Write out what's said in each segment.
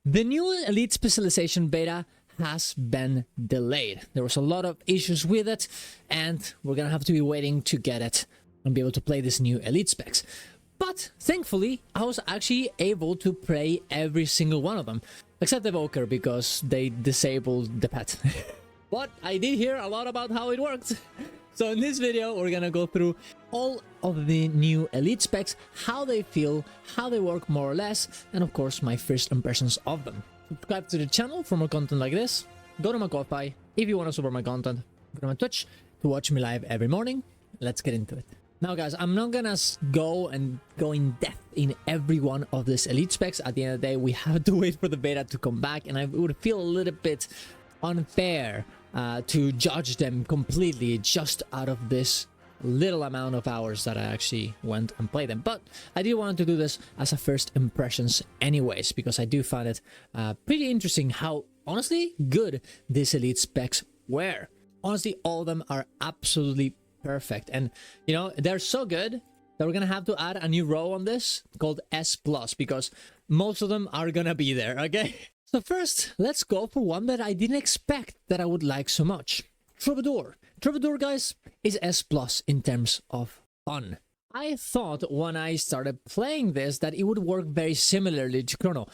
The new Elite Specialization beta has been delayed. There was a lot of issues with it, and we're gonna have to be waiting to get it and be able to play this new Elite specs. But thankfully, I was actually able to play every single one of them, except Evoker, because they disabled the pet. But I did hear a lot about how it worked. So in this video, we're gonna go through all of the new Elite specs, how they feel, how they work more or less, and of course my first impressions of them. Subscribe to the channel for more content like this. Go to my Ko-Fi if you want to support my content. Go to my Twitch to watch me live every morning. Let's get into it. Now guys, I'm not gonna go in depth in every one of these Elite specs. At the end of the day, we have to wait for the beta to come back, and I would feel a little bit unfair to judge them completely just out of this little amount of hours that I actually went and played them. But I did want to do this as a first impressions anyways, because I do find it pretty interesting how honestly good these Elite specs were. Honestly, all of them are absolutely perfect, and you know, they're so good that we're gonna have to add a new row on this called S+, because most of them are gonna be there, okay? So first, let's go for one that I didn't expect that I would like so much. Trobadour. Trobadour, guys, is S+ in terms of fun. I thought when I started playing this that it would work very similarly to Chrono.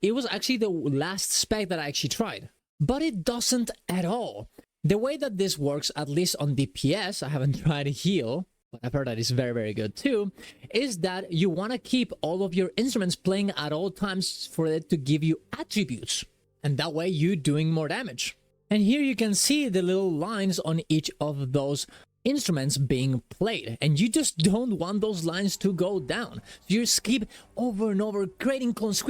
It was actually the last spec that I actually tried, but it doesn't at all. The way that this works, at least on DPS, I haven't tried heal, but I've heard that it's very, very good too, is that you want to keep all of your instruments playing at all times for it to give you attributes, and that way you're doing more damage. And here you can see the little lines on each of those instruments being played, and you just don't want those lines to go down. You just keep over and over creating clones,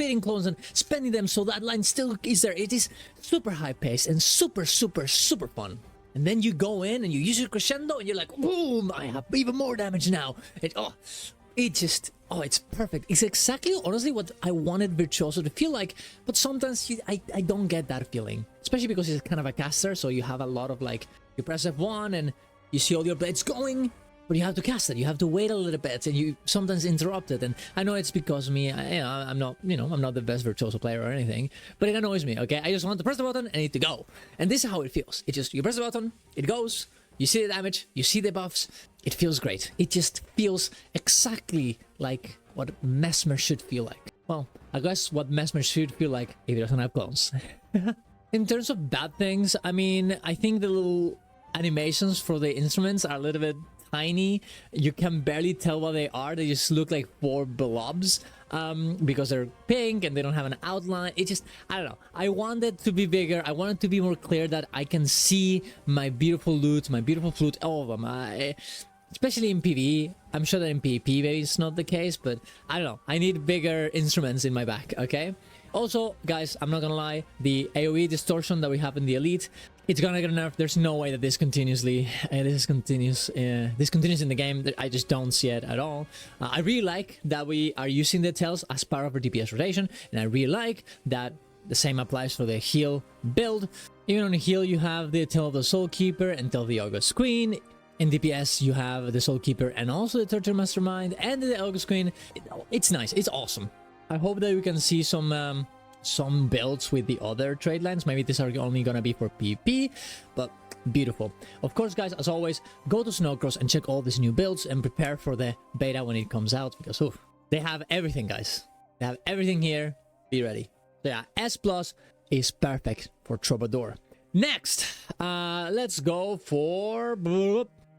and spending them so that line still is there. It is super high paced and super fun. And then you go in and you use your crescendo and you're like, boom, I have even more damage now. It's perfect. It's exactly, honestly, what I wanted Virtuoso to feel like, but sometimes I don't get that feeling, especially because it's kind of a caster, so you have a lot of like, you press F1 and you see all your blades going, but you have to cast it. You have to wait a little bit, and you sometimes interrupt it. And I know it's because me, I'm not the best Virtuoso player or anything, but it annoys me, okay? I just want to press the button and it to go. And this is how it feels. It just, you press the button, it goes, you see the damage, you see the buffs, it feels great. It just feels exactly like what Mesmer should feel like. Well, I guess what Mesmer should feel like if it doesn't have clones. In terms of bad things, I mean, I think the little animations for the instruments are a little bit tiny. You can barely tell what they are. They just look like 4 blobs because they're pink and they don't have an outline. It just, I don't know. I want it to be bigger. I want it to be more clear that I can see my beautiful loot, my beautiful flute, all of them. Especially in PvE. I'm sure that in PvP maybe it's not the case, but I don't know. I need bigger instruments in my back, okay? Also, guys, I'm not gonna lie, the AoE distortion that we have in the Elite, it's gonna get nerfed. There's no way that this continues in the game. I just don't see it at all. I really like that we are using the tails as part of our DPS rotation, and I really like that the same applies for the heal build. Even on the heal, you have the Tail of the Soul Keeper and Tail of the August Queen. In DPS, you have the Soul Keeper and also the Torture Mastermind and the August Queen. It's nice. It's awesome. I hope that we can see some builds with the other trade lines. Maybe these are only gonna be for PvP, but beautiful. Of course, guys, as always, go to Snowcross and check all these new builds and prepare for the beta when it comes out, because they have everything, guys. They have everything here. Be ready. So yeah, S+ is perfect for Trobadour. Next, let's go for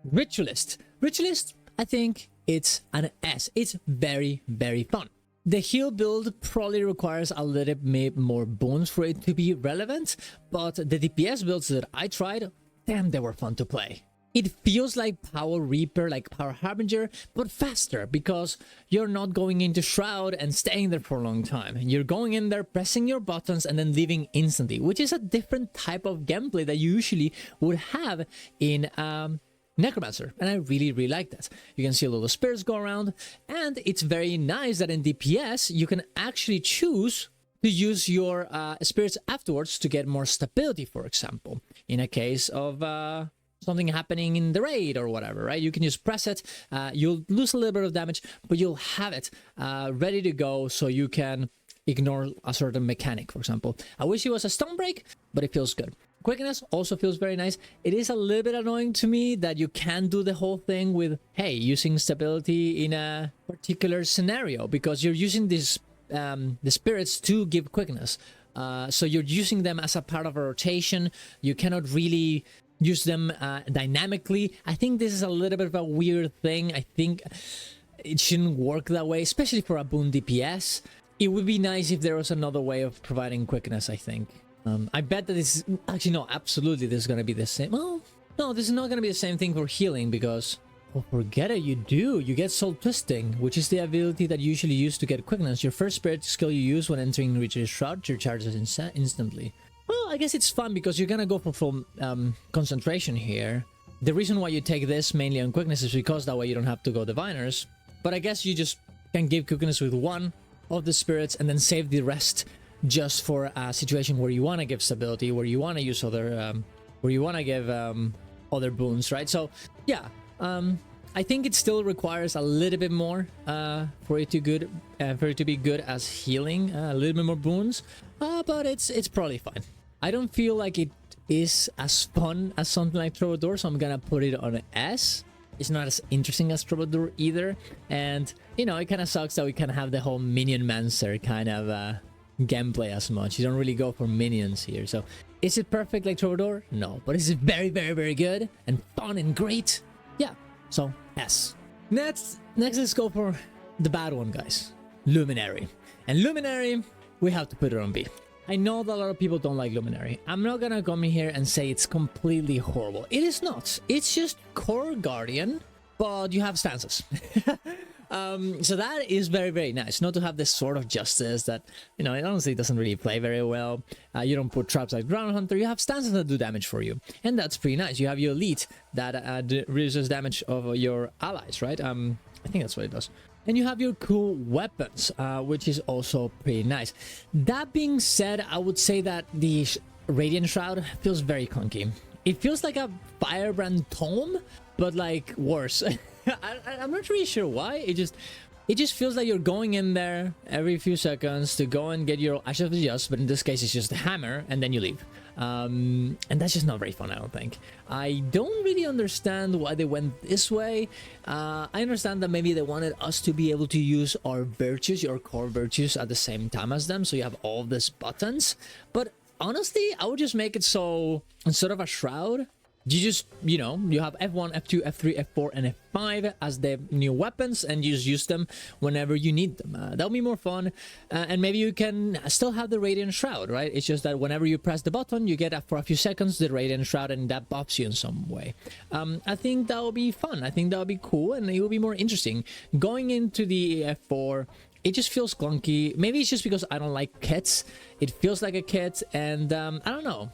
Ritualist. Ritualist, I think it's an S. It's very, very fun. The heal build probably requires a little bit more boons for it to be relevant, but the DPS builds that I tried, damn, they were fun to play. It feels like Power Reaper, like Power Harbinger, but faster, because you're not going into Shroud and staying there for a long time. You're going in there, pressing your buttons, and then leaving instantly, which is a different type of gameplay that you usually would have in Necromancer, and I really, really like that. You can see a lot of spirits go around, and it's very nice that in DPS you can actually choose to use your spirits afterwards to get more stability, for example, in a case of something happening in the raid or whatever, right? You can just press it, you'll lose a little bit of damage, but you'll have it ready to go, so you can ignore a certain mechanic, for example. I wish it was a stone break, but it feels good. Quickness also feels very nice. It is a little bit annoying to me that you can't do the whole thing with, hey, using stability in a particular scenario, because you're using these the spirits to give quickness. So you're using them as a part of a rotation. You cannot really use them dynamically. I think this is a little bit of a weird thing. I think it shouldn't work that way, especially for a boon DPS. It would be nice if there was another way of providing quickness, I think. I bet that this... Actually, no, absolutely, this is going to be the same. Well, no, this is not going to be the same thing for healing, because... Oh, forget it, you do. You get Soul Twisting, which is the ability that you usually use to get quickness. Your first spirit skill you use when entering Ritualist Shroud, your charges instantly. Well, I guess it's fun because you're going to go for full concentration here. The reason why you take this mainly on quickness is because that way you don't have to go Diviners. But I guess you just can give quickness with one of the spirits and then save the rest just for a situation where you want to give stability, where you want to use other, where you want to give other boons, right? So, yeah, I think it still requires a little bit more for it to be good as healing, a little bit more boons, but it's probably fine. I don't feel like it is as fun as something like Trobadour, so I'm gonna put it on an S. It's not as interesting as Trobadour either, and you know, it kind of sucks that we can have the whole minion mancer kind of gameplay as much. You don't really go for minions here. So is it perfect like Trobadour? No, but is it very, very, very good and fun and great? Yeah, so S. Next let's go for the bad one, guys. Luminary. And Luminary, we have to put it on B. I know that a lot of people don't like Luminary. I'm not gonna come in here and say it's completely horrible. It is not. It's just core Guardian, but you have stances. So that is very, very nice. Not to have this Sword of Justice that, you know, it honestly doesn't really play very well. You don't put traps like Ground Hunter. You have stances that do damage for you. And that's pretty nice. You have your Elite that reduces damage of your allies, right? I think that's what it does. And you have your cool weapons, which is also pretty nice. That being said, I would say that the Radiant Shroud feels very clunky. It feels like a Firebrand Tome, but like worse. I'm not really sure why. It just feels like you're going in there every few seconds to go and get your Ashes of Just, but in this case it's just a hammer and then you leave. And that's just not very fun, I don't think. I don't really understand why they went this way. I understand that maybe they wanted us to be able to use our virtues, your core virtues, at the same time as them, so you have all these buttons. But honestly, I would just make it so instead of a shroud, you just, you know, you have F1, F2, F3, F4, and F5 as the new weapons, and you just use them whenever you need them. That'll be more fun, and maybe you can still have the Radiant Shroud, right? It's just that whenever you press the button, you get for a few seconds the Radiant Shroud, and that buffs you in some way. I think that will be fun. I think that will be cool, and it will be more interesting. Going into the F4, it just feels clunky. Maybe it's just because I don't like kits. It feels like a kit, and I don't know.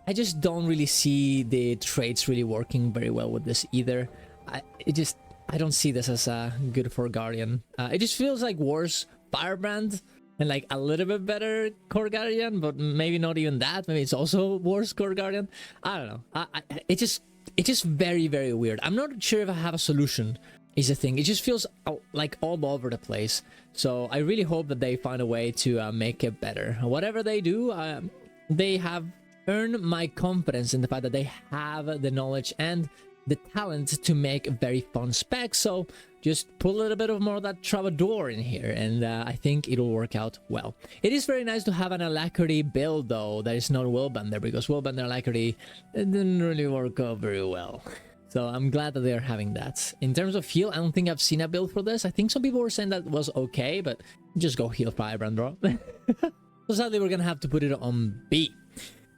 I just don't really see the traits really working very well with this either. I don't see this as good for Guardian. It just feels like worse Firebrand and like a little bit better Core Guardian, but maybe not even that. Maybe it's also worse Core Guardian. I don't know. It's just very, very weird. I'm not sure if I have a solution. Is the thing. It just feels like all over the place. So I really hope that they find a way to make it better. Whatever they do, they have earn my confidence in the fact that they have the knowledge and the talent to make very fun specs. So just put a little bit of more of that Trobadour in here, and I think it'll work out well. It is very nice to have an Alacrity build, though, that is not Willbender, because Willbender Alacrity didn't really work out very well. So I'm glad that they're having that. In terms of heal, I don't think I've seen a build for this. I think some people were saying that was okay, but just go heal Firebrand, bro. So sadly, we're gonna have to put it on B.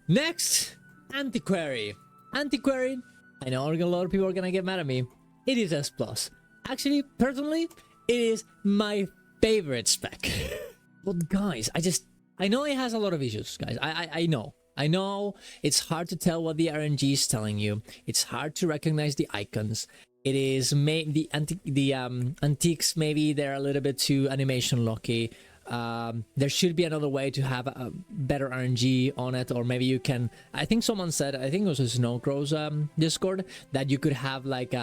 Next, Antiquary. Antiquary, I know a lot of people are gonna get mad at me. It is S+. Actually, personally, it is my favorite spec. But guys, I know it has a lot of issues, guys. I know it's hard to tell what the RNG is telling you. It's hard to recognize the icons. It is the antiques, maybe they're a little bit too animation locky. There should be another way to have a better RNG on it, or maybe you can, I think someone said, I think it was a Snowcrow's Discord, that you could have like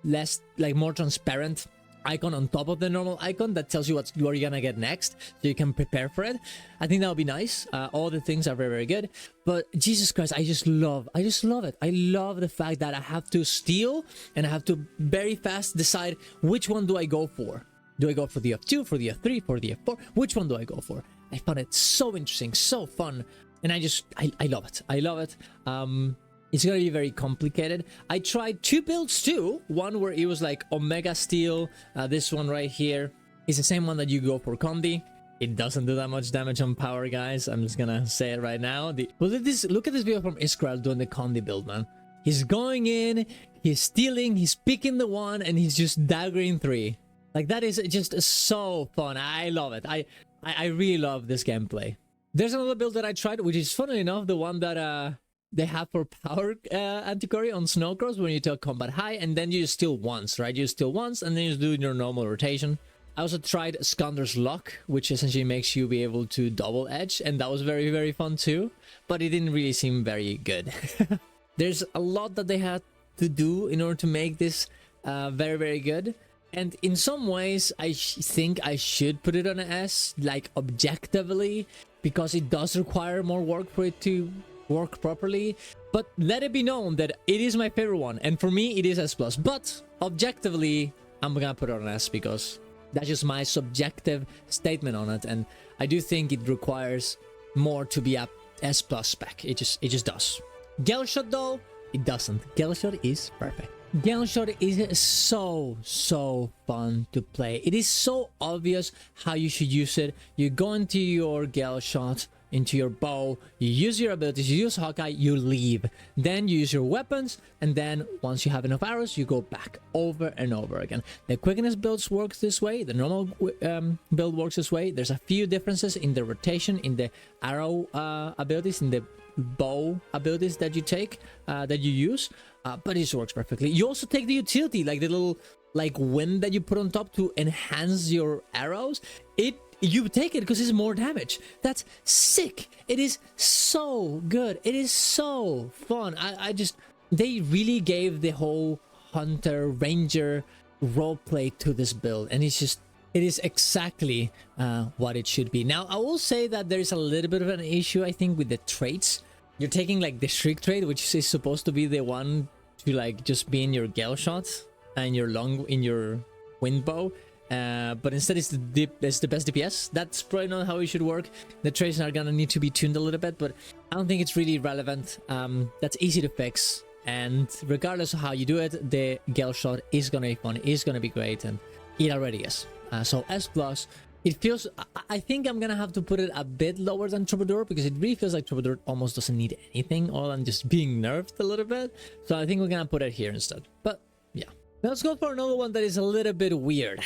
less, like more transparent icon on top of the normal icon that tells you what you're gonna get next, so you can prepare for it. I think that would be nice. All the things are very, very good. But Jesus Christ, I just love it. I love the fact that I have to steal and I have to very fast decide which one do I go for. Do I go for the F2, for the F3, for the F4? Which one do I go for? I found it so interesting, so fun, and I love it. I love it. It's gonna be very complicated. I tried 2 builds too. One where it was like Omega Steel. This one right here is the same one that you go for Conduit. It doesn't do that much damage on power, guys. I'm just gonna say it right now. Look at this video from Iskral doing the Conduit build, man. He's going in, he's stealing, he's picking the one, and he's just daggering 3. Like, that is just so fun. I love it. I really love this gameplay. There's another build that I tried, which is, funnily enough, the one that they have for power Antiquary on Snowcross, when you take combat high, and then you steal once, right? You steal once, and then you do your normal rotation. I also tried Skander's Luck, which essentially makes you be able to double edge, and that was very, very fun too, but it didn't really seem very good. There's a lot that they had to do in order to make this very, very good. And in some ways, I think I should put it on an S, like objectively, because it does require more work for it to work properly. But let it be known that it is my favorite one, and for me, it is S+. But objectively, I'm gonna put it on S because that's just my subjective statement on it, and I do think it requires more to be a S+ spec. It just does. Galeshot though, it doesn't. Galeshot is perfect. Galeshot is so fun to play. It is so obvious how you should use it. You go into your Galeshot, into your bow, you use your abilities, you use Hawkeye, you leave. Then you use your weapons, and then once you have enough arrows, you go back over and over again. The quickness builds works this way, the normal build works this way. There's a few differences in the rotation, in the arrow abilities, in the bow abilities that you take, that you use, but it works perfectly. You also take the utility, like the little wind that you put on top to enhance your arrows. You take it because it's more damage. That's sick. It is so good. It is so fun. They really gave the whole hunter ranger roleplay to this build, and it is exactly what it should be. Now, I will say that there is a little bit of an issue, I think, with the traits. You're taking like the Shriek trait, which is supposed to be the one to like just be in your Galeshot and in your wind bow. But instead it's the best DPS. That's probably not how it should work. The traits are gonna need to be tuned a little bit, but I don't think it's really relevant. That's easy to fix, and regardless of how you do it, the Galeshot is gonna be fun, is gonna be great, and it already is. So S+, it feels, I think I'm gonna have to put it a bit lower than Trobadour, because it really feels like Trobadour almost doesn't need anything other than just being nerfed a little bit. So I think we're gonna put it here instead. But yeah, now let's go for another one that is a little bit weird.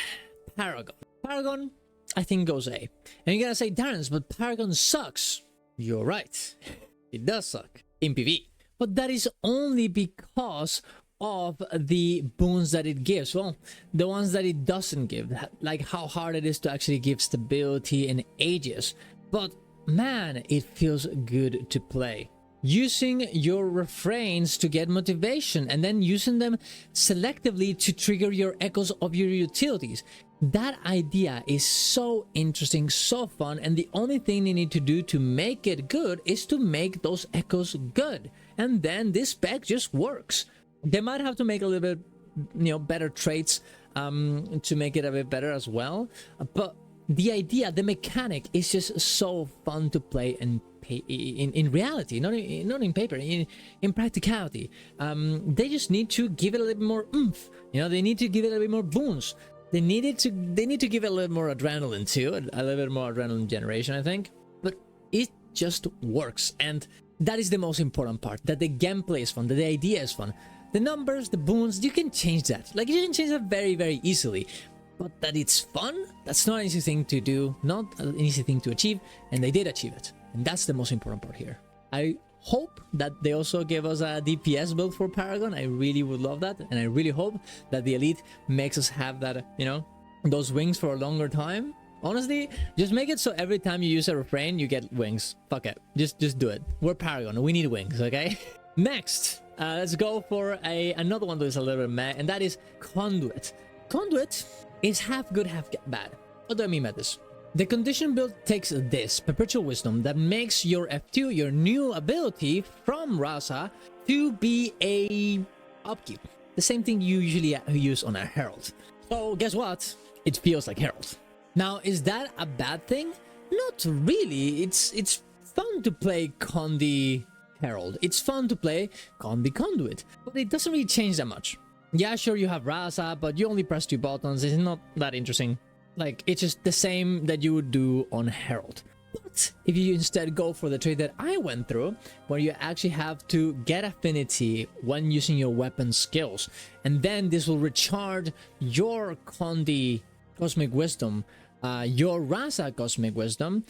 Paragon. Paragon, I think, goes A. And you're gonna say, Darren, but Paragon sucks. You're right. It does suck in PvE. But that is only because of the boons that it gives. Well, the ones that it doesn't give, like how hard it is to actually give stability and ages. But man, it feels good to play. Using your refrains to get motivation, and then using them selectively to trigger your echoes of your utilities. That idea is so interesting, so fun, and the only thing you need to do to make it good is to make those echoes good. And then this spec just works. They might have to make a little bit, better traits to make it a bit better as well. But the idea, the mechanic is just so fun to play and in reality, not in paper, in practicality. They just need to give it a little bit more oomph. They need to give it a little bit more boons. They need to give it a little more adrenaline too, a little bit more adrenaline generation, I think. But it just works, and that is the most important part. That the gameplay is fun, that the idea is fun. The numbers, the boons, you can change that. Like, you can change that very, very easily. But that it's fun, that's not an easy thing to do, not an easy thing to achieve, and they did achieve it. And that's the most important part here. I hope that they also give us a DPS build for Paragon. I really would love that, and I really hope that the Elite makes us have that, those wings for a longer time. Honestly, just make it so every time you use a refrain, you get wings. Fuck it. Just do it. We're Paragon. We need wings, okay? Next, let's go for another one that is a little bit meh, and that is Conduit. Conduit is half good, half bad. What do I mean by this? The condition build takes this Perpetual Wisdom that makes your F2, your new ability from Rasa, to be a upkeep. The same thing you usually use on a Herald. So guess what? It feels like Herald. Now, is that a bad thing? Not really. It's fun to play Conduit Herald. It's fun to play Conduit, but it doesn't really change that much. Yeah, sure, you have Rasa, but you only press 2 buttons. It's not that interesting. Like, it's just the same that you would do on Herald. But if you instead go for the trade that I went through, where you actually have to get affinity when using your weapon skills, and then this will recharge your Conduit Cosmic Wisdom, your Rasa Cosmic Wisdom,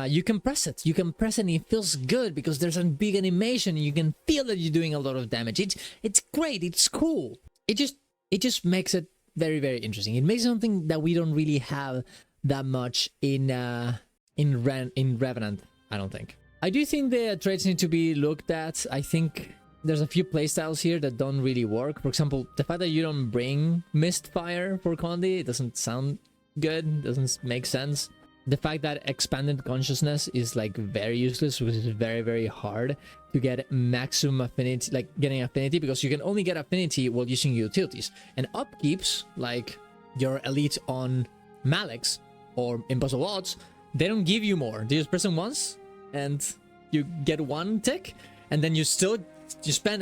you can press it. You can press it and it feels good because there's a big animation and you can feel that you're doing a lot of damage. It's great. It's cool. It just makes it very, very interesting. It makes something that we don't really have that much in Revenant, I don't think. I do think the traits need to be looked at. I think there's a few playstyles here that don't really work. For example, the fact that you don't bring Mistfire for Conduit, it doesn't sound good, doesn't make sense. The fact that expanded consciousness is like very useless, which is very, very hard to get maximum affinity, like getting affinity, because you can only get affinity while using utilities. And upkeeps, like your elite on Malix or Impossible Odds, they don't give you more. They just press them once and you get 1 tick, and then you spend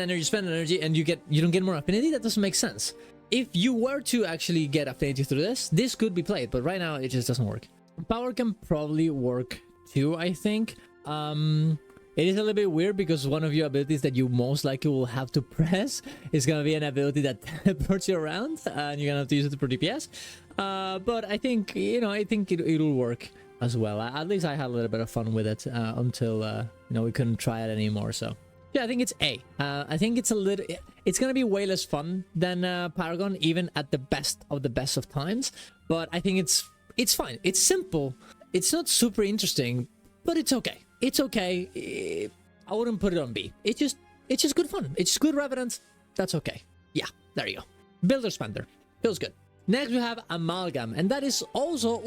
energy, and you don't get more affinity. That doesn't make sense. If you were to actually get affinity through this could be played, but right now it just doesn't work. Power can probably work too, I think. It is a little bit weird because one of your abilities that you most likely will have to press is gonna be an ability that teleports you around, and you're gonna have to use it for DPS. But I think, I think it'll work as well. At least I had a little bit of fun with it until we couldn't try it anymore. So yeah, I think it's A. I think it's gonna be way less fun than Paragon, even at the best of times. But I think it's fine. It's simple. It's not super interesting, but it's okay. It's okay. I wouldn't put it on B. It's just good fun. It's just good Revenant. That's okay. Yeah, there you go. Builder Spender. Feels good. Next we have Amalgam, and that is also,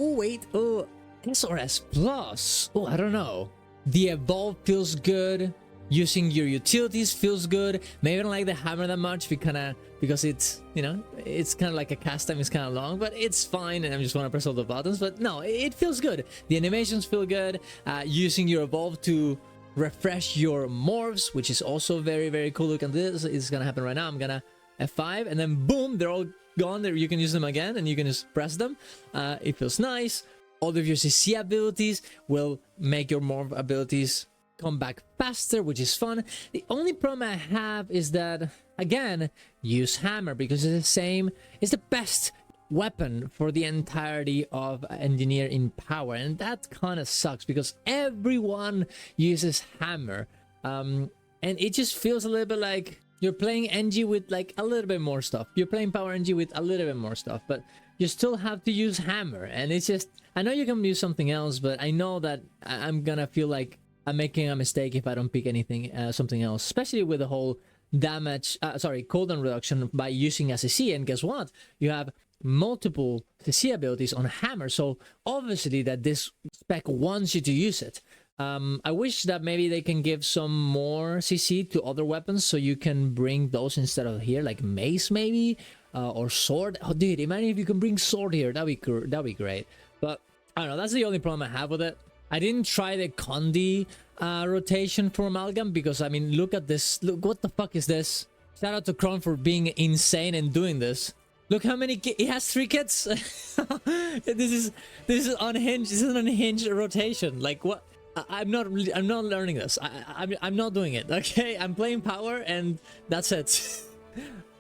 S or S plus. I don't know. The Evolve feels good. Using your utilities feels good. Maybe I don't like the hammer that much because it's, it's kind of like a cast time is kind of long, but it's fine and I just want to press all the buttons. But no, it feels good. The animations feel good. Using your Evolve to refresh your morphs, which is also very, very cool. Look at this. It's going to happen right now. I'm going to F5 and then boom, they're all gone. There, you can use them again and you can just press them. It feels nice. All of your CC abilities will make your morph abilities come back faster, which is fun. The only problem I have is that, again, use hammer because it's the same. It's the best weapon for the entirety of Engineer in power, and that kind of sucks because everyone uses hammer, and it just feels a little bit like you're playing NG with like a little bit more stuff. You're playing power NG with a little bit more stuff, but you still have to use hammer, and it's just, I know you can use something else, but I know that I'm gonna feel like I'm making a mistake if I don't pick anything, something else, especially with the whole damage, cooldown reduction by using a CC. And guess what? You have multiple CC abilities on hammer, so obviously that this spec wants you to use it. I wish that maybe they can give some more CC to other weapons so you can bring those instead of here, like mace maybe, or sword. Oh, dude, imagine if you can bring sword here. That'd be great. But I don't know. That's the only problem I have with it. I didn't try the Conduit rotation for Amalgam because, I mean, look at this. Look, what the fuck is this? Shout out to Kron for being insane and doing this. Look how many he has 3 kits. This is unhinged. This is an unhinged rotation. Like what? I'm not learning this. I'm not doing it. Okay, I'm playing power and that's it.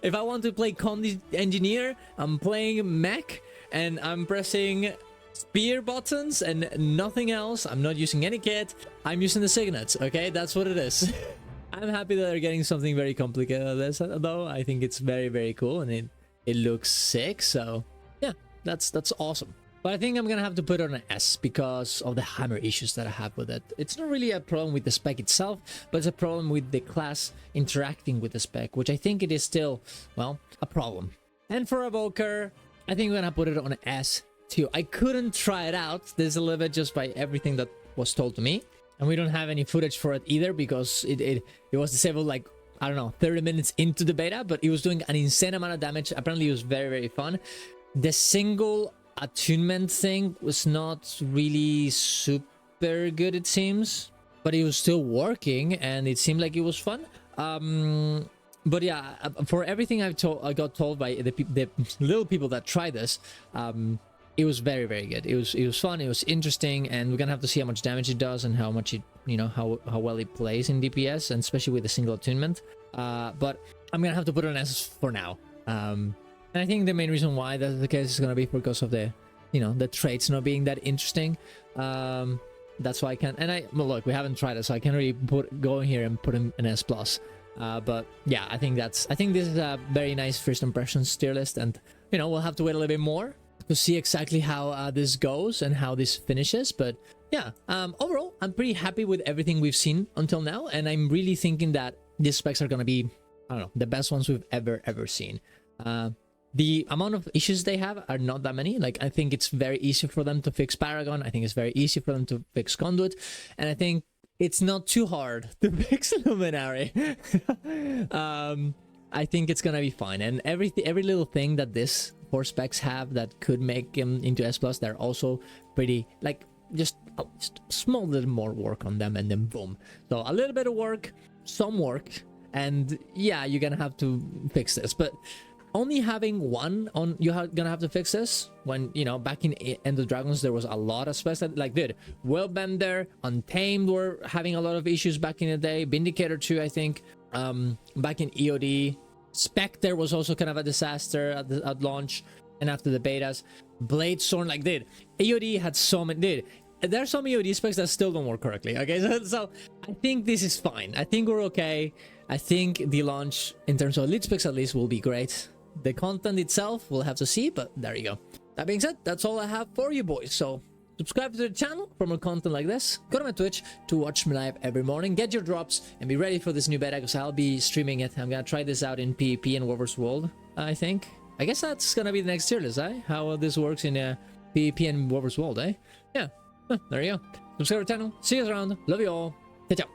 If I want to play Conduit Engineer, I'm playing mech and I'm pressing spear buttons and nothing else. I'm not using any kit. I'm using the signets. Okay, that's what it is. I'm happy that they're getting something very complicated of this, though. I think it's very, very cool and it looks sick. So yeah, that's awesome. But I think I'm gonna have to put it on an S because of the hammer issues that I have with it. It's not really a problem with the spec itself, but it's a problem with the class interacting with the spec, which I think it is still, well, a problem. And for Evoker, I think we're gonna put it on S2. I couldn't try it out. There's a little bit just by everything that was told to me. And we don't have any footage for it either because it was disabled like, I don't know, 30 minutes into the beta, but it was doing an insane amount of damage. Apparently it was very, very fun. The single attunement thing was not really super good, it seems, but it was still working and it seemed like it was fun. But yeah, for everything I got told by the little people that tried this, it was very, very good. It was fun, it was interesting, and we're gonna have to see how much damage it does and how much it, you know, how well it plays in DPS, and especially with the single attunement. But I'm gonna have to put it on S for now. And I think the main reason why that's the case is gonna be because of the, you know, the traits not being that interesting. That's why I can't. And well, look, we haven't tried it, so I can't really go in here and put him an S plus. But yeah, I think this is a very nice first impressions tier list, and you know, we'll have to wait a little bit more to see exactly how this goes and how this finishes. But yeah, overall, I'm pretty happy with everything we've seen until now, and I'm really thinking that these specs are gonna be, I don't know, the best ones we've ever seen. The amount of issues they have are not that many. Like, I think it's very easy for them to fix Paragon. I think it's very easy for them to fix Conduit, and I think it's not too hard to fix Luminary. I think it's gonna be fine, and every little thing that this 4 specs have that could make him into S+, they're also pretty, like, just a small little more work on them, and then boom. So a little bit of work, some work, and yeah, you're gonna have to fix this. But only having one on, you're gonna have to fix this, when, you know, back in End of Dragons there was a lot of specs that, like, dude, Willbender, Untamed were having a lot of issues back in the day, Vindicator 2, I think, back in EOD, Spec there was also kind of a disaster at launch and after the betas, Bladestorm, like, dude, EOD had so many, dude, there are some EOD specs that still don't work correctly, okay? So I think this is fine. I think we're okay. I think the launch, in terms of elite specs at least, will be great. The content itself, we'll have to see, but there you go. That being said, that's all I have for you boys. So subscribe to the channel for more content like this. Go to my Twitch to watch me live every morning. Get your drops and be ready for this new beta, because I'll be streaming it. I'm gonna try this out in PvP and Warver's World, I think. I guess that's gonna be the next tier list, eh? How this works in PvP and Warver's World, eh? Yeah, there you go. Subscribe to the channel. See you around. Love you all. Ciao, ciao.